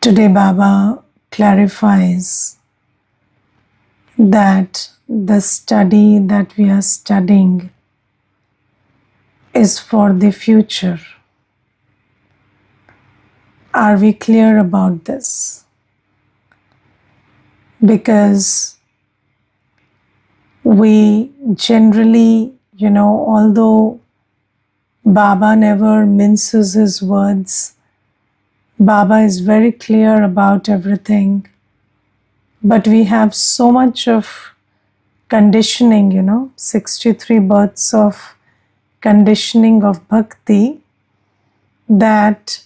Today, Baba clarifies that the study that we are studying is for the future. Are we clear about this? Because we generally, although Baba never minces his words, Baba is very clear about everything. But we have so much of conditioning, 63 births of conditioning of bhakti, that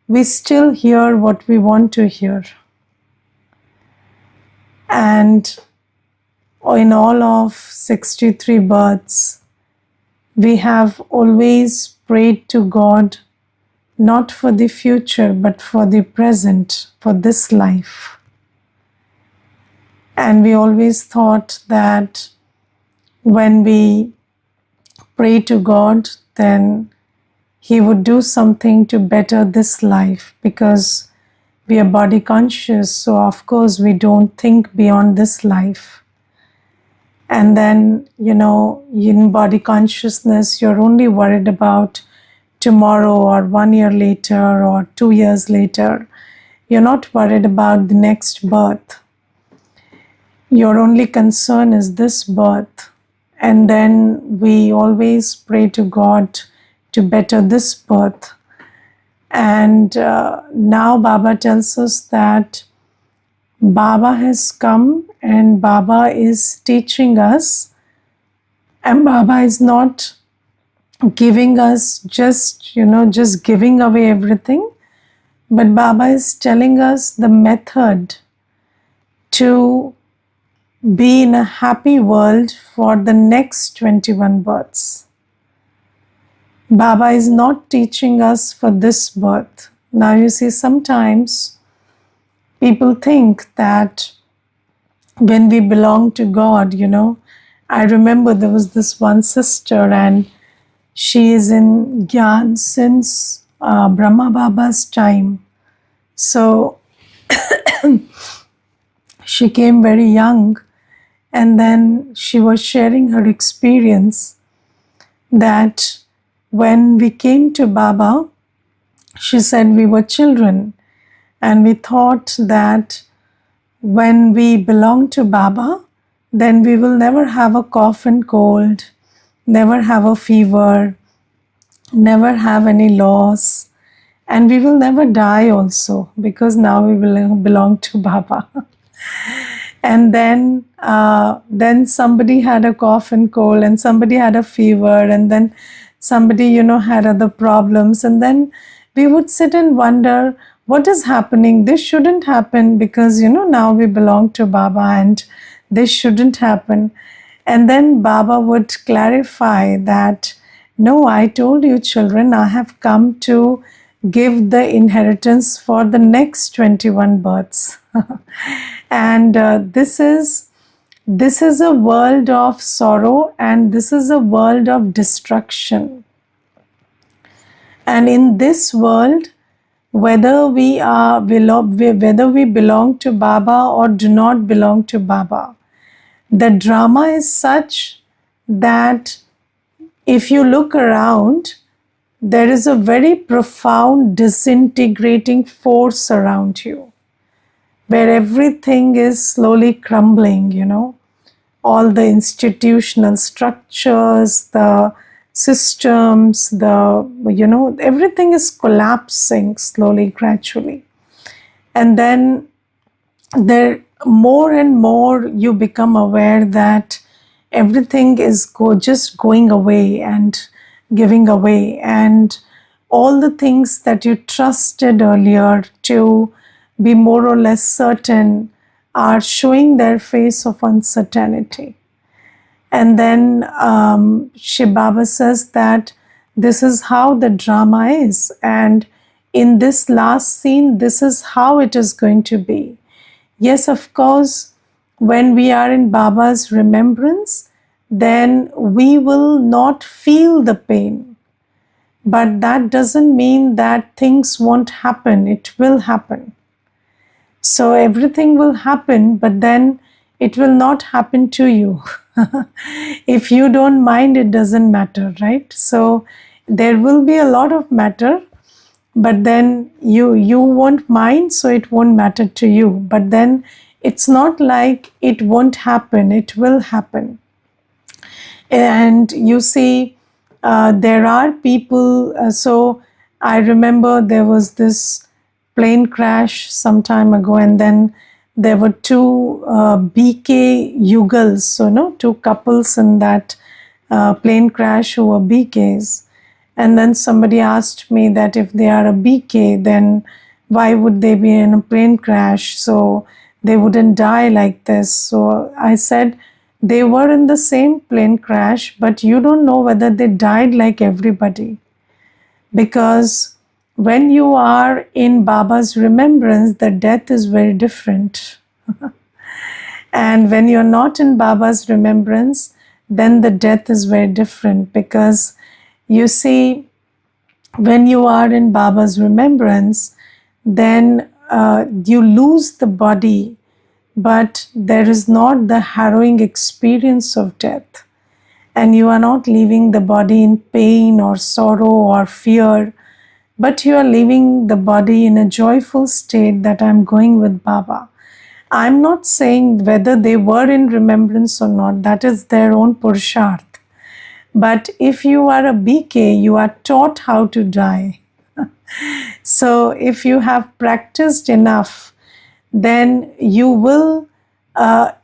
we still hear what we want to hear. And in all of 63 births, we have always prayed to God, not for the future, but for the present, for this life. And we always thought that when we pray to God, then He would do something to better this life, because we are body conscious. So of course we don't think beyond this life. And then, in body consciousness, you're only worried about tomorrow or 1 year later or 2 years later. You're not worried about the next birth. Your only concern is this birth. And then we always pray to God to better this birth. And now Baba tells us that Baba has come and Baba is teaching us, and Baba is not giving us just giving away everything, but Baba is telling us the method to be in a happy world for the next 21 births. Baba is not teaching us for this birth. Now you see, sometimes people think that when we belong to God, I remember there was this one sister, and she is in Gyan since Brahma Baba's time. So she came very young, and then she was sharing her experience that when we came to Baba, she said we were children, and we thought that when we belong to Baba, then we will never have a cough and cold, never have a fever, never have any loss, and we will never die also, because now we will belong to Baba. And then somebody had a cough and cold, and somebody had a fever, and then somebody, had other problems. And then we would sit and wonder, what is happening? This shouldn't happen, because, now we belong to Baba and this shouldn't happen. And then Baba would clarify that, no, I told you children, I have come to give the inheritance for the next 21 births. And this is a world of sorrow, and this is a world of destruction. And in this world, whether we belong to Baba or do not belong to Baba, the drama is such that if you look around, there is a very profound disintegrating force around you, where everything is slowly crumbling, all the institutional structures, the systems, everything is collapsing slowly, gradually. And then there, more and more you become aware that everything is just going away and giving away, and all the things that you trusted earlier to be more or less certain are showing their face of uncertainty. And then Shiv Baba says that this is how the drama is, and in this last scene, this is how it is going to be. Yes, of course, when we are in Baba's remembrance, then we will not feel the pain. But that doesn't mean that things won't happen. It will happen. So everything will happen, but then it will not happen to you. If you don't mind, it doesn't matter, right? So there will be a lot of matter, but then you won't mind, so it won't matter to you. But then it's not like it won't happen, it will happen. And you see, there are people, so I remember there was this plane crash some time ago, and then there were two BK Yugals, so no, two couples in that plane crash who were BKs. And then somebody asked me that if they are a BK, then why would they be in a plane crash? So they wouldn't die like this. So I said, they were in the same plane crash, but you don't know whether they died like everybody. Because when you are in Baba's remembrance, the death is very different. And when you're not in Baba's remembrance, then the death is very different. Because you see, when you are in Baba's remembrance, then you lose the body, but there is not the harrowing experience of death. And you are not leaving the body in pain or sorrow or fear, but you are leaving the body in a joyful state that I'm going with Baba. I'm not saying whether they were in remembrance or not, that is their own purusharth. But if you are a BK, you are taught how to die. So if you have practiced enough, then you will,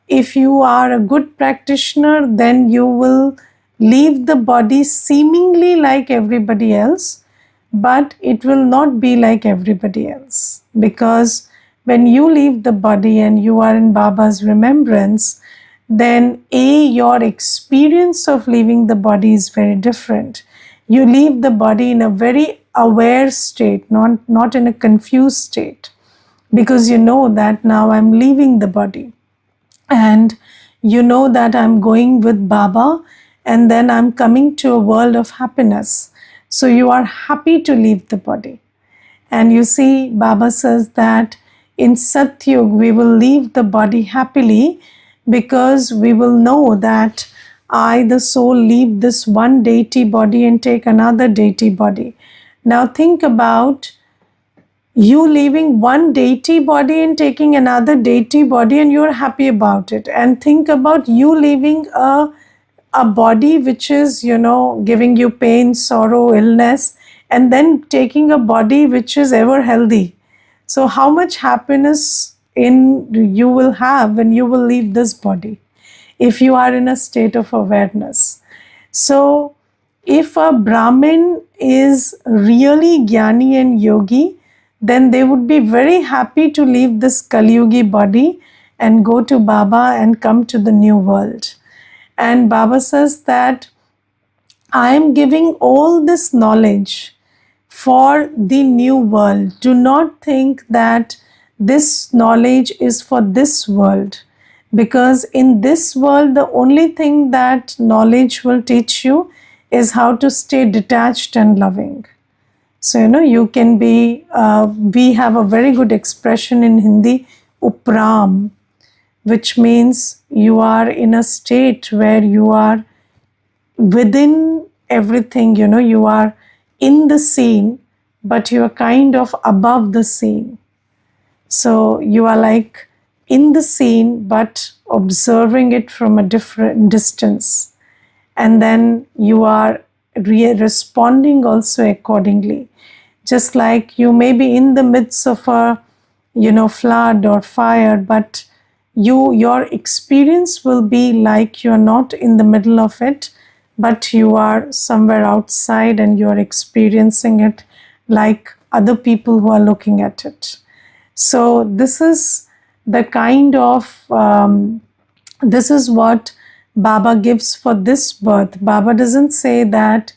if you are a good practitioner, then you will leave the body seemingly like everybody else, but it will not be like everybody else. Because when you leave the body and you are in Baba's remembrance, then your experience of leaving the body is very different. You leave the body in a very aware state, not in a confused state, because you know that now I'm leaving the body, and you know that I'm going with Baba, and then I'm coming to a world of happiness. So you are happy to leave the body. And you see, Baba says that in Satyug we will leave the body happily, because we will know that I, the soul, leave this one deity body and take another deity body. Now think about you leaving one deity body and taking another deity body, and you're happy about it. And think about you leaving a body which is, giving you pain, sorrow, illness, and then taking a body which is ever healthy. So how much happiness in you will have when you will leave this body, if you are in a state of awareness. So if a Brahmin is really Jnani and Yogi, then they would be very happy to leave this Kali Yugi body and go to Baba and come to the new world. And Baba says that I am giving all this knowledge for the new world. Do not think that this knowledge is for this world, because in this world, the only thing that knowledge will teach you is how to stay detached and loving. So, you can be, we have a very good expression in Hindi, upram, which means you are in a state where you are within everything, you are in the scene, but you are kind of above the scene. So you are like in the scene, but observing it from a different distance. And then you are responding also accordingly. Just like you may be in the midst of a, flood or fire, but your experience will be like you're not in the middle of it, but you are somewhere outside and you're experiencing it like other people who are looking at it. So this is the kind of, this is what Baba gives for this birth. Baba doesn't say that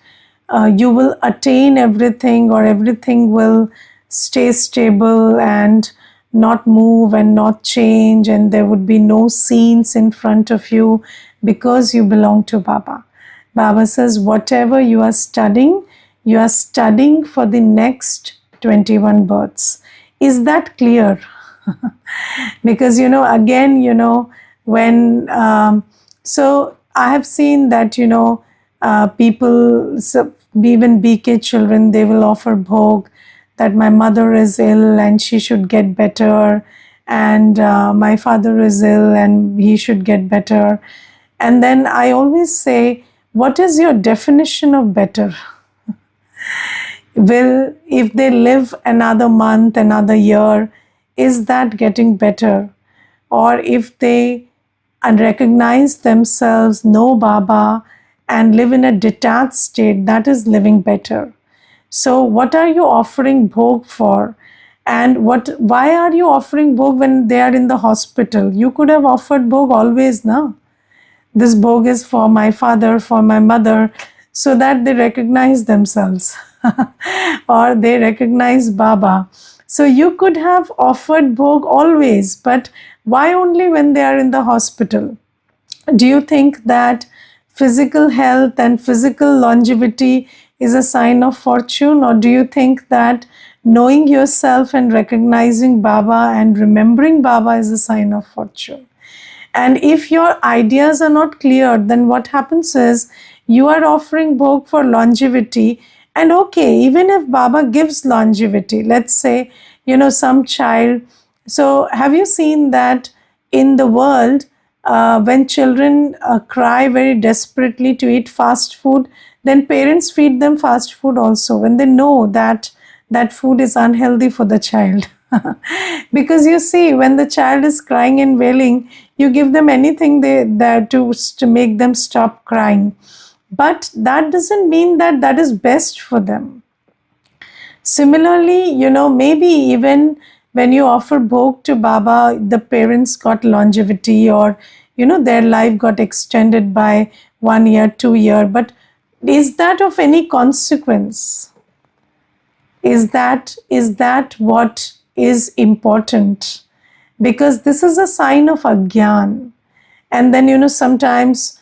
you will attain everything or everything will stay stable and not move and not change, and there would be no scenes in front of you because you belong to Baba. Baba says whatever you are studying for the next 21 births. Is that clear? Because again, when so I have seen that people, so even BK children, they will offer bhog that my mother is ill and she should get better, and my father is ill and he should get better. And then I always say, what is your definition of better? Will, if they live another month, another year, is that getting better? Or if they recognize themselves, know Baba, and live in a detached state, that is living better. So, what are you offering bhog for? And why are you offering bhog when they are in the hospital? You could have offered bhog always now. This bhog is for my father, for my mother, so that they recognize themselves or they recognize Baba. So you could have offered bhog always, but why only when they are in the hospital? Do you think that physical health and physical longevity is a sign of fortune, or do you think that knowing yourself and recognizing Baba and remembering Baba is a sign of fortune? And if your ideas are not clear, then what happens is you are offering bhog for longevity. And okay, even if Baba gives longevity, let's say, some child. So, have you seen that in the world, when children cry very desperately to eat fast food, then parents feed them fast food also when they know that that food is unhealthy for the child. Because you see, when the child is crying and wailing, you give them anything to make them stop crying. But that doesn't mean that that is best for them. Similarly, maybe even when you offer bhog to Baba, the parents got longevity, or, their life got extended by 1 year, 2 year. But is that of any consequence? Is that what is important? Because this is a sign of agyan. And then sometimes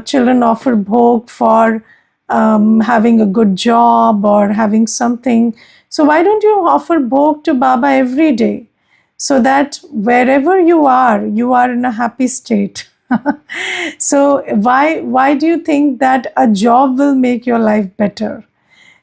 children offer bhog for having a good job or having something. So why don't you offer bhog to Baba every day, so that wherever you are in a happy state? So why do you think that a job will make your life better?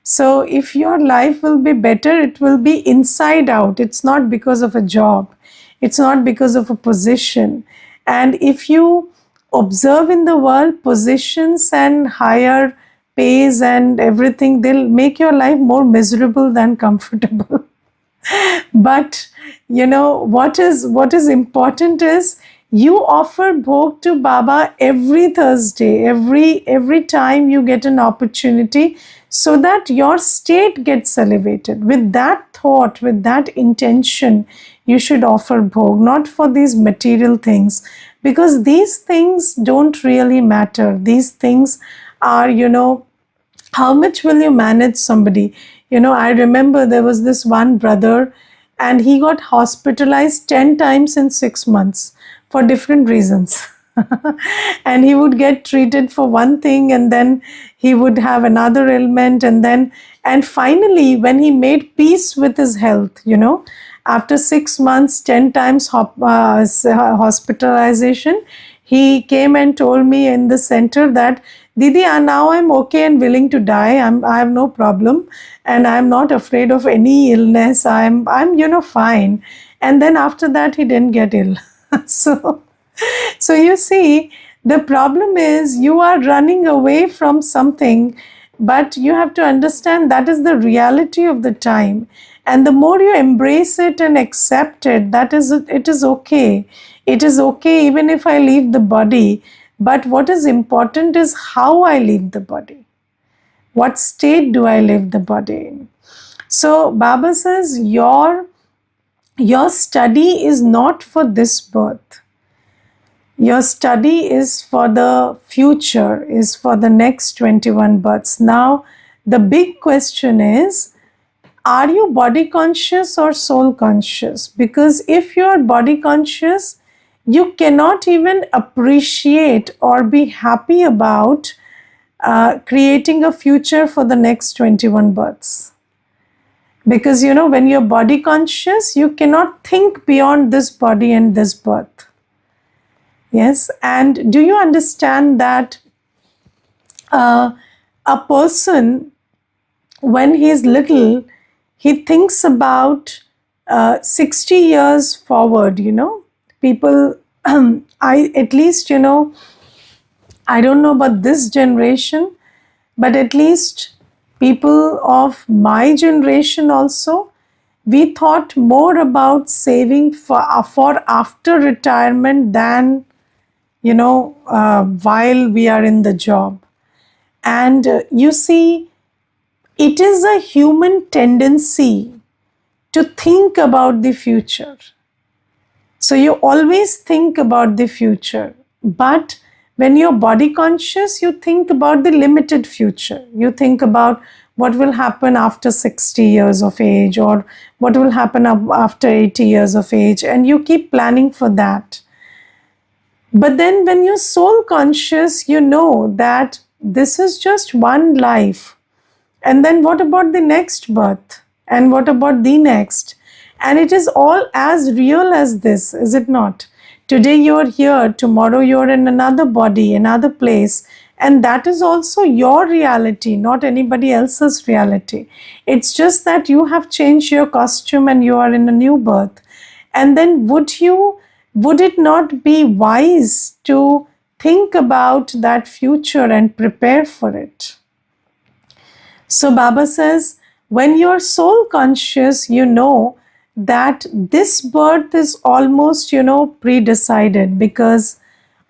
So, if your life will be better, it will be inside out. It's not because of a job, it's not because of a position. And if you observe in the world, positions and higher pays and everything, they'll make your life more miserable than comfortable. But what is important is you offer bhog to Baba every Thursday, every time you get an opportunity, so that your state gets elevated. With that thought, with that intention, you should offer bhog, not for these material things, because these things don't really matter. These things are, how much will you manage somebody? I remember there was this one brother, and he got hospitalized 10 times in 6 months for different reasons. And he would get treated for one thing, and then he would have another ailment, and finally, when he made peace with his health, after 6 months, 10 times hospitalization, he came and told me in the center that, Didi, now I'm okay and willing to die. I have no problem, and I'm not afraid of any illness. I'm fine. And then after that, he didn't get ill. So, so you see, the problem is you are running away from something, but you have to understand that is the reality of the time. And the more you embrace it and accept it, it is okay. It is okay even if I leave the body. But what is important is how I leave the body. What state do I leave the body in? So Baba says your study is not for this birth. Your study is for the future, is for the next 21 births. Now, the big question is, are you body conscious or soul conscious? Because if you are body conscious, you cannot even appreciate or be happy about creating a future for the next 21 births. Because, when you're body conscious, you cannot think beyond this body and this birth. Yes. And do you understand that a person, when he's little, he thinks about 60 years forward, people, I, at least, I don't know about this generation, but at least people of my generation also, we thought more about saving for after retirement than, while we are in the job. And you see, it is a human tendency to think about the future. So you always think about the future. But when you're body conscious, you think about the limited future. You think about what will happen after 60 years of age, or what will happen after 80 years of age, and you keep planning for that. But then when you're soul conscious, you know that this is just one life. And then what about the next birth? And what about the next? And it is all as real as this, is it not? Today you're here, tomorrow you're in another body, another place. And that is also your reality, not anybody else's reality. It's just that you have changed your costume and you are in a new birth. And then would it not be wise to think about that future and prepare for it? So Baba says, when you're soul conscious, you know that this birth is almost, pre-decided because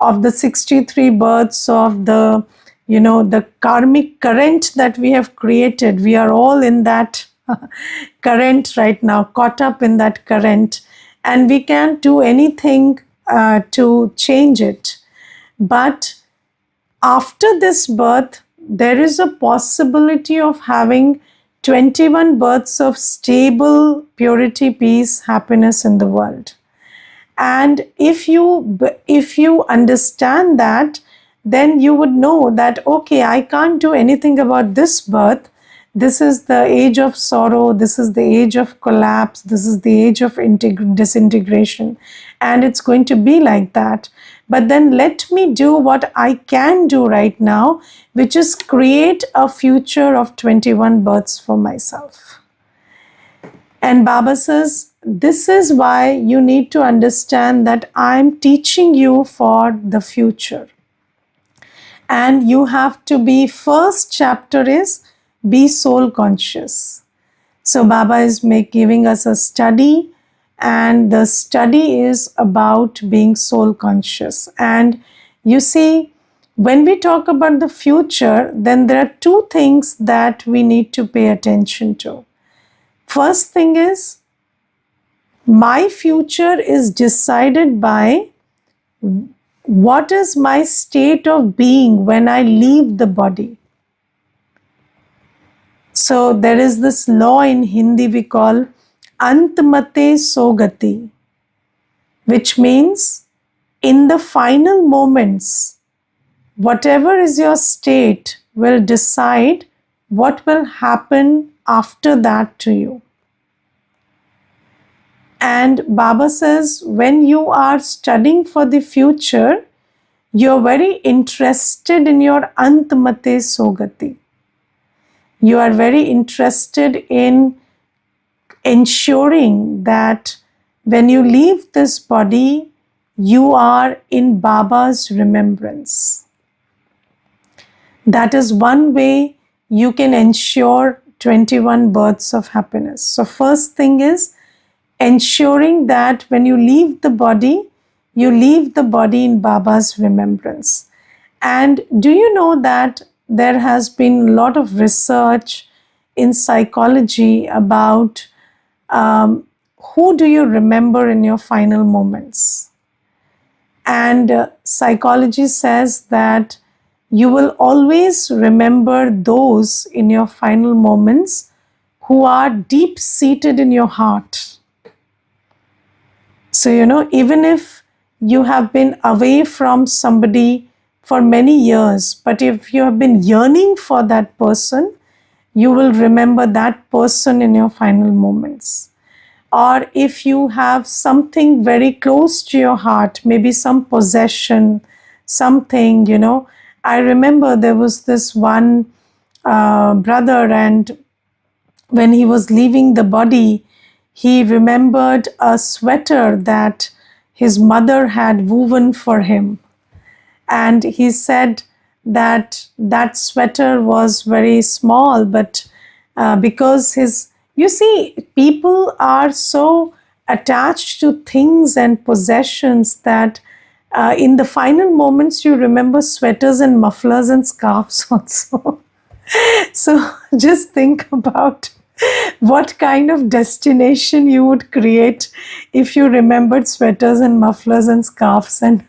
of the 63 births of the, the karmic current that we have created. We are all in that current right now, caught up in that current, and we can't do anything to change it. But after this birth, there is a possibility of having 21 births of stable purity, peace, happiness in the world. And if you understand that, then you would know that, okay, I can't do anything about this birth. This is the age of sorrow. This is the age of collapse. This is the age of disintegration. And it's going to be like that. But then let me do what I can do right now, which is create a future of 21 births for myself. And Baba says, this is why you need to understand that I'm teaching you for the future. And you have to be, first chapter is be soul conscious. So Baba is giving us a study, and the study is about being soul conscious. And you see, when we talk about the future, then there are two things that we need to pay attention to. First thing is, my future is decided by what is my state of being when I leave the body. So there is this law in Hindi we call Antmate Sogati, which means in the final moments, whatever is your state will decide what will happen after that to you. And Baba says, when you are studying for the future, you're very interested in your Antmate Sogati. You are very interested in ensuring that when you leave this body, you are in Baba's remembrance. That is one way you can ensure 21 births of happiness. So first thing is ensuring that when you leave the body in Baba's remembrance. And do you know that there has been a lot of research in psychology about who do you remember in your final moments? And psychology says that you will always remember those in your final moments who are deep-seated in your heart. So, even if you have been away from somebody for many years, but if you have been yearning for that person, you will remember that person in your final moments. Or if you have something very close to your heart, maybe some possession, something, I remember there was this one brother, and when he was leaving the body, he remembered a sweater that his mother had woven for him. And he said that that sweater was very small, but because you see, people are so attached to things and possessions that in the final moments you remember sweaters and mufflers and scarves also. So just think about what kind of destination you would create if you remembered sweaters and mufflers and scarves, and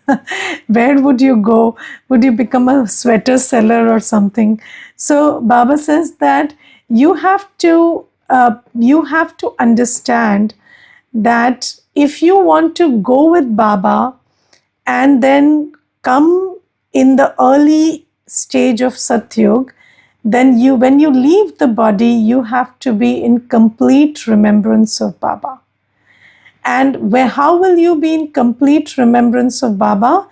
where would you go? Would you become a sweater seller or something? So Baba says that you have to understand that if you want to go with Baba and then come in the early stage of Satyug, then when you leave the body, you have to be in complete remembrance of Baba. And how will you be in complete remembrance of Baba?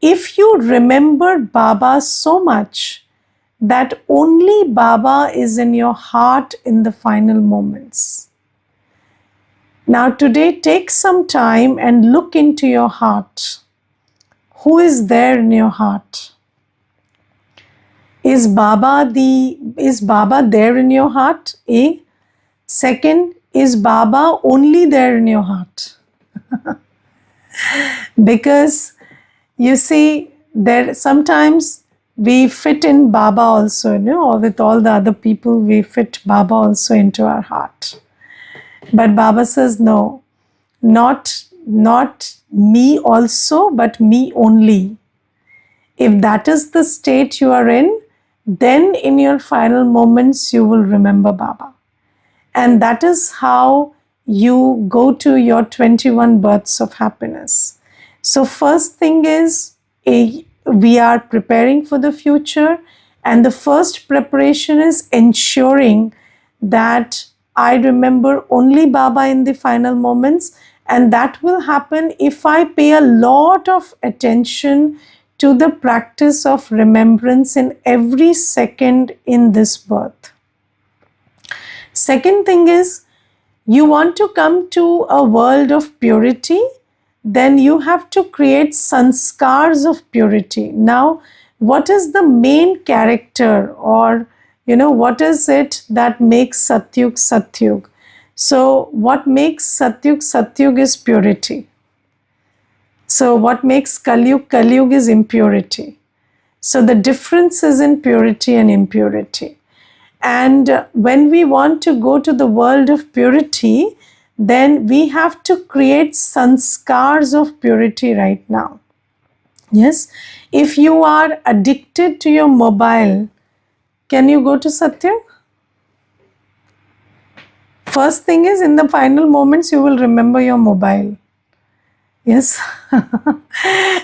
If you remember Baba so much that only Baba is in your heart in the final moments. Now today, take some time and look into your heart. Who is there in your heart? Is Baba there in your heart? A. Second, is Baba only there in your heart? Because you see, there sometimes we fit in Baba also, or with all the other people, we fit Baba also into our heart. But Baba says, no, not me also, but me only. If that is the state you are in, then in your final moments you will remember Baba. And that is how you go to your 21 births of happiness. So first thing is, we are preparing for the future, and the first preparation is ensuring that I remember only Baba in the final moments, and that will happen if I pay a lot of attention to the practice of remembrance in every second in this birth. Second thing is, you want to come to a world of purity, then you have to create sanskars of purity. Now, what is the main character, or what is it that makes Satyug Satyug? So what makes Satyug Satyug is purity. So what makes Kalyug Kalyug is impurity. So the difference is in purity and impurity. And when we want to go to the world of purity, then we have to create sanskars of purity right now. Yes, if you are addicted to your mobile, can you go to Satyug? First thing is, in the final moments, you will remember your mobile. Yes.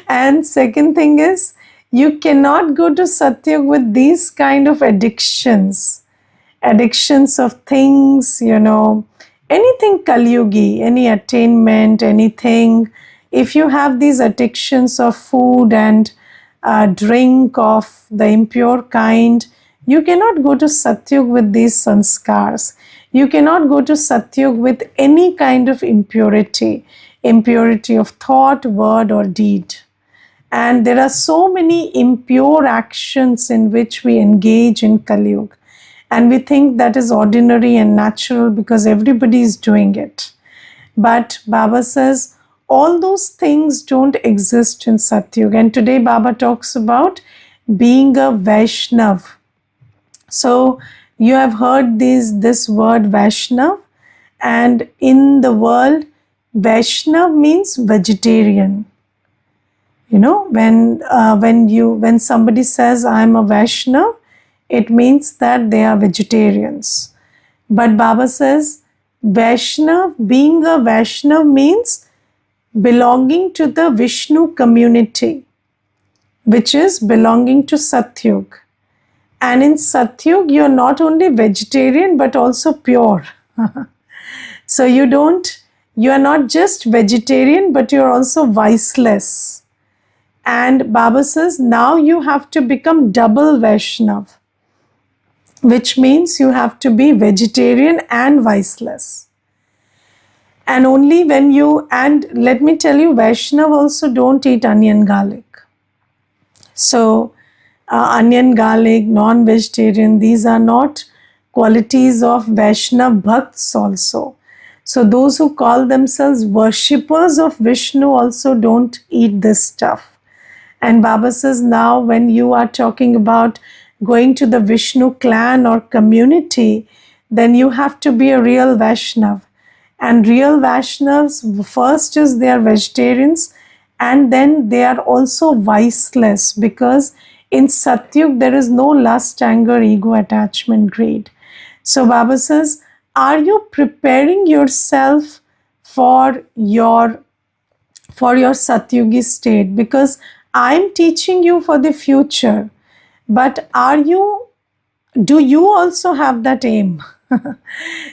And second thing is, you cannot go to Satyug with these kind of addictions of things, anything Kalyugi, any attainment, anything. If you have these addictions of food and drink of the impure kind, you cannot go to Satyug with these sanskars. You cannot go to Satyug with any kind of impurity of thought, word, or deed. And there are so many impure actions in which we engage in Kalyug. And we think that is ordinary and natural because everybody is doing it. But Baba says all those things don't exist in Satyug. And today Baba talks about being a Vaishnav. So you have heard this word Vaishnav, and in the world, Vaishnav means vegetarian. When somebody says I'm a Vaishnav, it means that they are vegetarians. But Baba says Vaishnav, being a Vaishnav means belonging to the Vishnu community, which is belonging to Satyug. And in Satyug, you're not only vegetarian but also pure. So you are not just vegetarian, but you're also viceless. And Baba says, now you have to become double Vaishnav, which means you have to be vegetarian and viceless. And only when you, and let me tell you, Vaishnav also don't eat onion garlic. So, onion, garlic, non-vegetarian, these are not qualities of Vaishnav Bhakts also. So those who call themselves worshippers of Vishnu also don't eat this stuff. And Baba says, now when you are talking about going to the Vishnu clan or community, then you have to be a real Vaishnav. And real Vaishnavas, first is they are vegetarians, and then they are also viceless, because in Satyug there is no lust, anger, ego, attachment, greed. So Baba says, are you preparing yourself for your Satyugi state? Because I'm teaching you for the future, but do you also have that aim?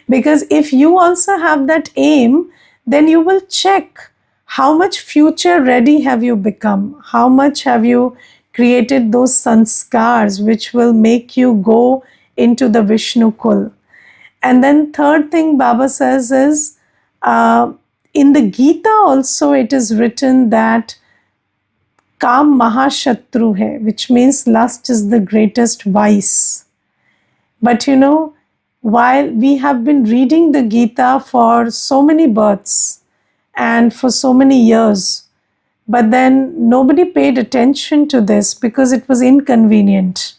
Because if you also have that aim, then you will check how much future ready have you become, how much have you created those sanskars which will make you go into the Vishnu Kul. And then third thing Baba says is, in the Gita also it is written that Kam Mahashatru hai, which means lust is the greatest vice. But while we have been reading the Gita for so many births and for so many years, but then nobody paid attention to this because it was inconvenient.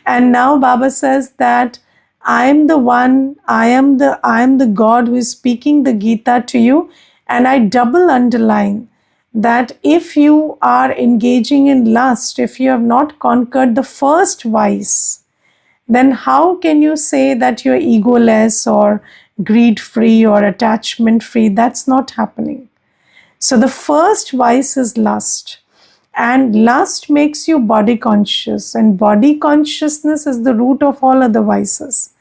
And now Baba says that I am the God who is speaking the Gita to you, and I double underline that if you are engaging in lust, if you have not conquered the first vice, then how can you say that you're egoless or greed free or attachment free? That's not happening. So the first vice is lust, and lust makes you body conscious, and body consciousness is the root of all other vices.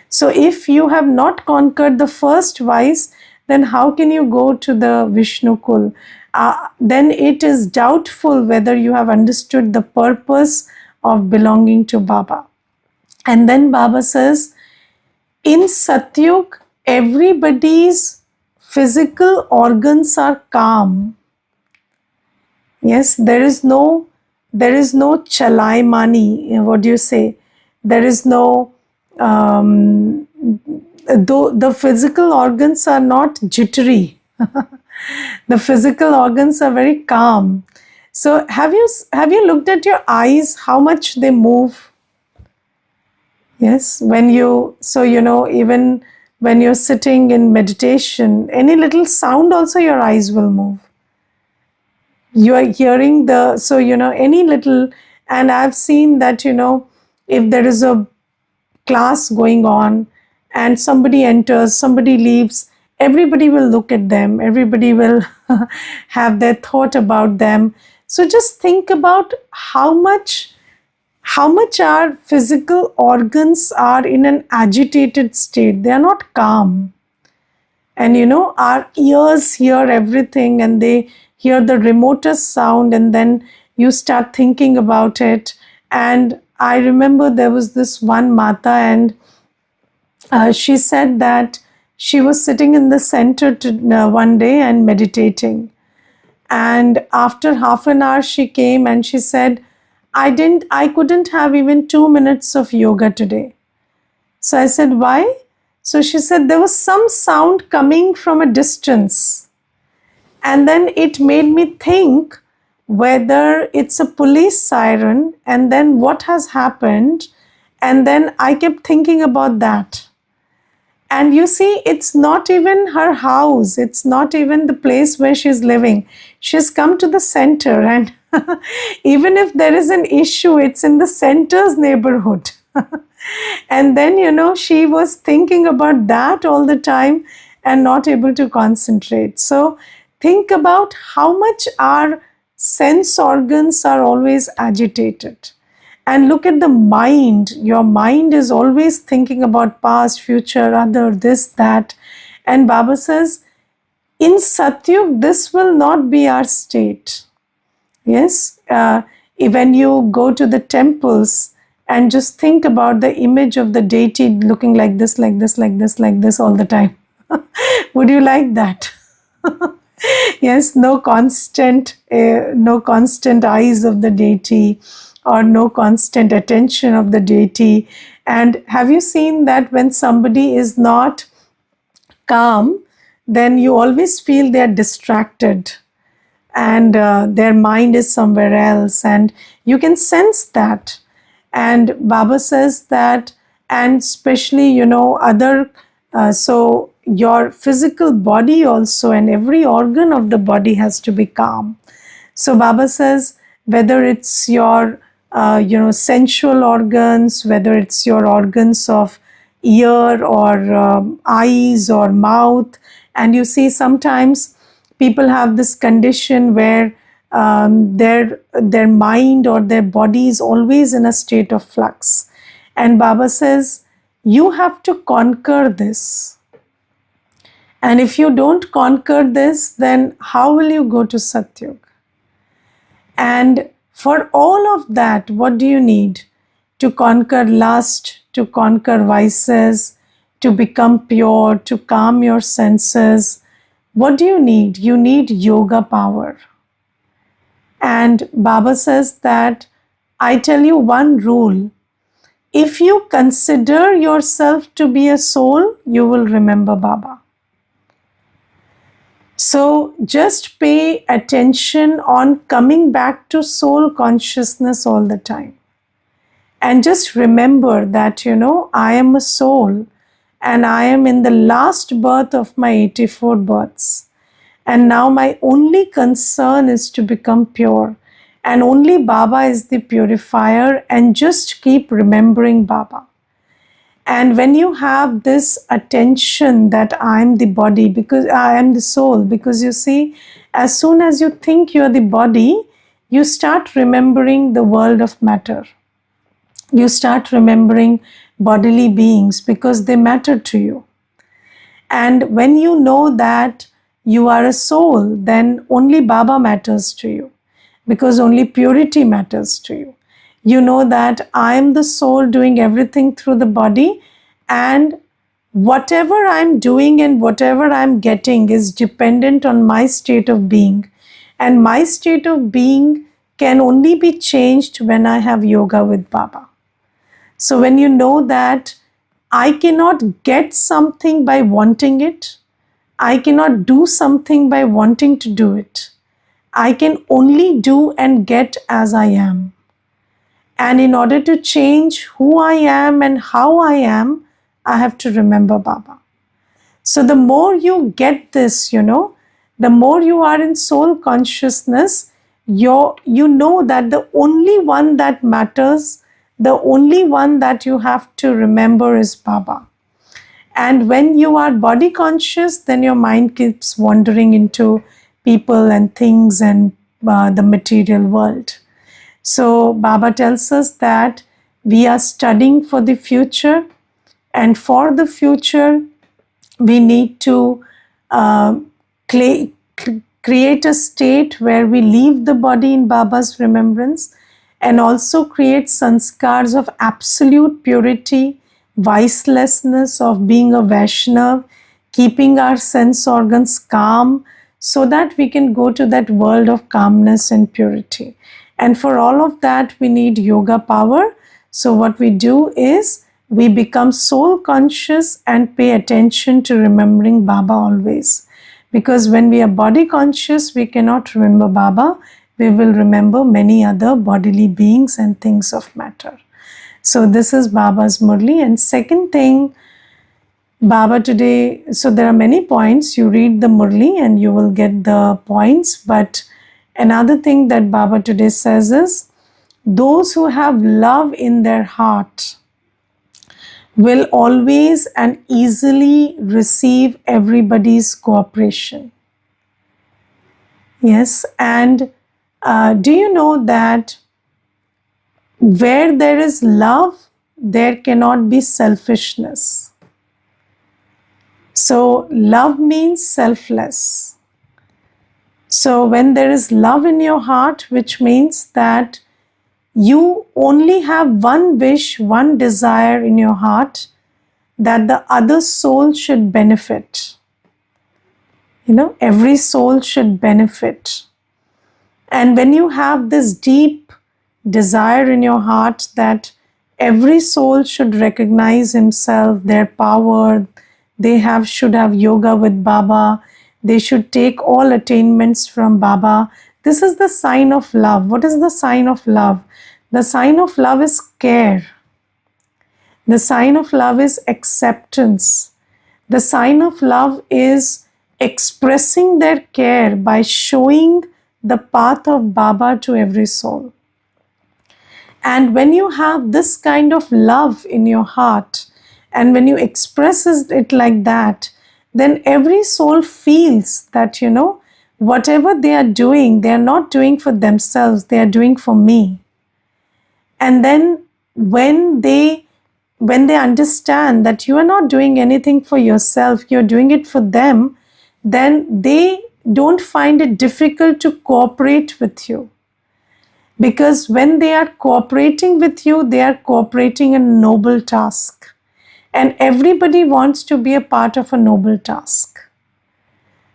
So if you have not conquered the first vice, then how can you go to the Vishnu Kul? Then it is doubtful whether you have understood the purpose of belonging to Baba. And then Baba says, in Satyug, everybody's physical organs are calm. Yes, there is no chalai mani. What do you say? There is no, though the physical organs are not jittery. The physical organs are very calm. So have you looked at your eyes, how much they move? Yes, even when you're sitting in meditation, any little sound also your eyes will move. You are hearing any little, and I've seen that, if there is a class going on and somebody enters, somebody leaves, everybody will look at them, everybody will have their thought about them. So just think about how much our physical organs are in an agitated state. They are not calm. And our ears hear everything, and they hear the remotest sound, and then you start thinking about it. And I remember there was this one Mata, and she said that she was sitting in the center one day and meditating. And after half an hour, she came and she said, I couldn't have even 2 minutes of yoga today. So I said, why? So she said, there was some sound coming from a distance. And then it made me think whether it's a police siren, and then what has happened. And then I kept thinking about that. And you see, it's not even her house. It's not even the place where she's living. She's come to the center, and even if there is an issue, it's in the center's neighborhood. And then, she was thinking about that all the time and not able to concentrate. So think about how much our sense organs are always agitated. And look at the mind. Your mind is always thinking about past, future, other, this, that. And Baba says, in Satyug, this will not be our state. Yes, when you go to the temples and just think about the image of the deity looking like this, like this, like this, like this all the time. Would you like that? Yes, no constant eyes of the deity, or no constant attention of the deity. And have you seen that when somebody is not calm, then you always feel they're distracted, and their mind is somewhere else, and you can sense that. And Baba says that, and especially, other, so your physical body also, and every organ of the body has to be calm. So Baba says, whether it's your sensual organs, whether it's your organs of ear, or eyes, or mouth. And you see, sometimes people have this condition where their mind or their body is always in a state of flux. And Baba says, you have to conquer this. And if you don't conquer this, then how will you go to Satyug? And for all of that, what do you need? To conquer lust, to conquer vices, to become pure, to calm your senses. What do you need? You need yoga power. And Baba says that, I tell you one rule. If you consider yourself to be a soul, you will remember Baba. So just pay attention on coming back to soul consciousness all the time. And just remember that, I am a soul, and I am in the last birth of my 84 births. And now my only concern is to become pure. And only Baba is the purifier, and just keep remembering Baba. And when you have this attention that I am the body, because I am the soul, because you see, as soon as you think you are the body, you start remembering the world of matter. You start remembering bodily beings because they matter to you. And when you know that you are a soul, then only Baba matters to you, because only purity matters to you. You know that I am the soul doing everything through the body, and whatever I'm doing and whatever I'm getting is dependent on my state of being. And my state of being can only be changed when I have yoga with Baba. So when you know that I cannot get something by wanting it, I cannot do something by wanting to do it. I can only do and get as I am. And in order to change who I am and how I am, I have to remember Baba. So the more you get this, the more you are in soul consciousness, you know that the only one that matters, the only one that you have to remember is Baba. And when you are body conscious, then your mind keeps wandering into people and things and the material world. So Baba tells us that we are studying for the future, and for the future, we need to create a state where we leave the body in Baba's remembrance, and also create sanskars of absolute purity, vicelessness, of being a Vaishnav, keeping our sense organs calm, so that we can go to that world of calmness and purity. And for all of that, we need yoga power. So what we do is, we become soul conscious and pay attention to remembering Baba always. Because when we are body conscious, we cannot remember Baba. We will remember many other bodily beings and things of matter. So this is Baba's Murli. And second thing, Baba today, so there are many points. You read the Murli and you will get the points. But another thing that Baba today says is, those who have love in their heart will always and easily receive everybody's cooperation. Yes, and do you know that Where there is love, there cannot be selfishness. So, love means selfless. So, when there is love in your heart, which means that you only have one wish, one desire in your heart, that the other soul should benefit. Every soul should benefit. And when you have this deep desire in your heart that every soul should recognize himself, their power, should have yoga with Baba, they should take all attainments from Baba. This is the sign of love. What is the sign of love? The sign of love is care. The sign of love is acceptance. The sign of love is expressing their care by showing the path of Baba to every soul. And when you have this kind of love in your heart, and when you express it like that, then every soul feels that, whatever they are doing, they are not doing for themselves, they are doing for me. And then when they understand that you are not doing anything for yourself, you're doing it for them, then they don't find it difficult to cooperate with you. Because when they are cooperating with you, they are cooperating in a noble task. And everybody wants to be a part of a noble task.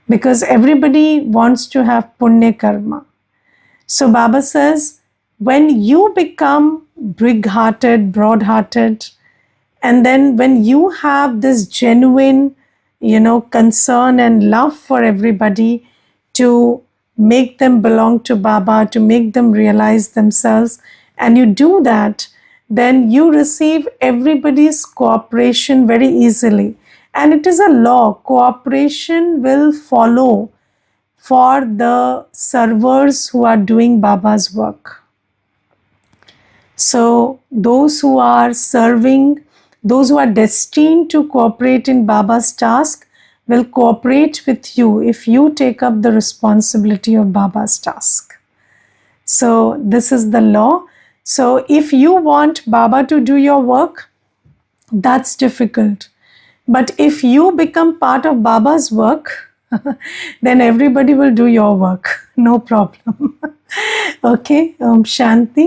Because everybody wants to have punya karma. So Baba says, when you become big-hearted, broad-hearted, and then when you have this genuine, concern and love for everybody to make them belong to Baba, to make them realize themselves, and you do that, then you receive everybody's cooperation very easily. And it is a law, cooperation will follow for the servers who are doing Baba's work. So those who are serving, those who are destined to cooperate in Baba's task will cooperate with you if you take up the responsibility of Baba's task. So this is the law. So if you want Baba to do your work, that's difficult. But if you become part of Baba's work, then everybody will do your work. No problem. Okay, Shanti.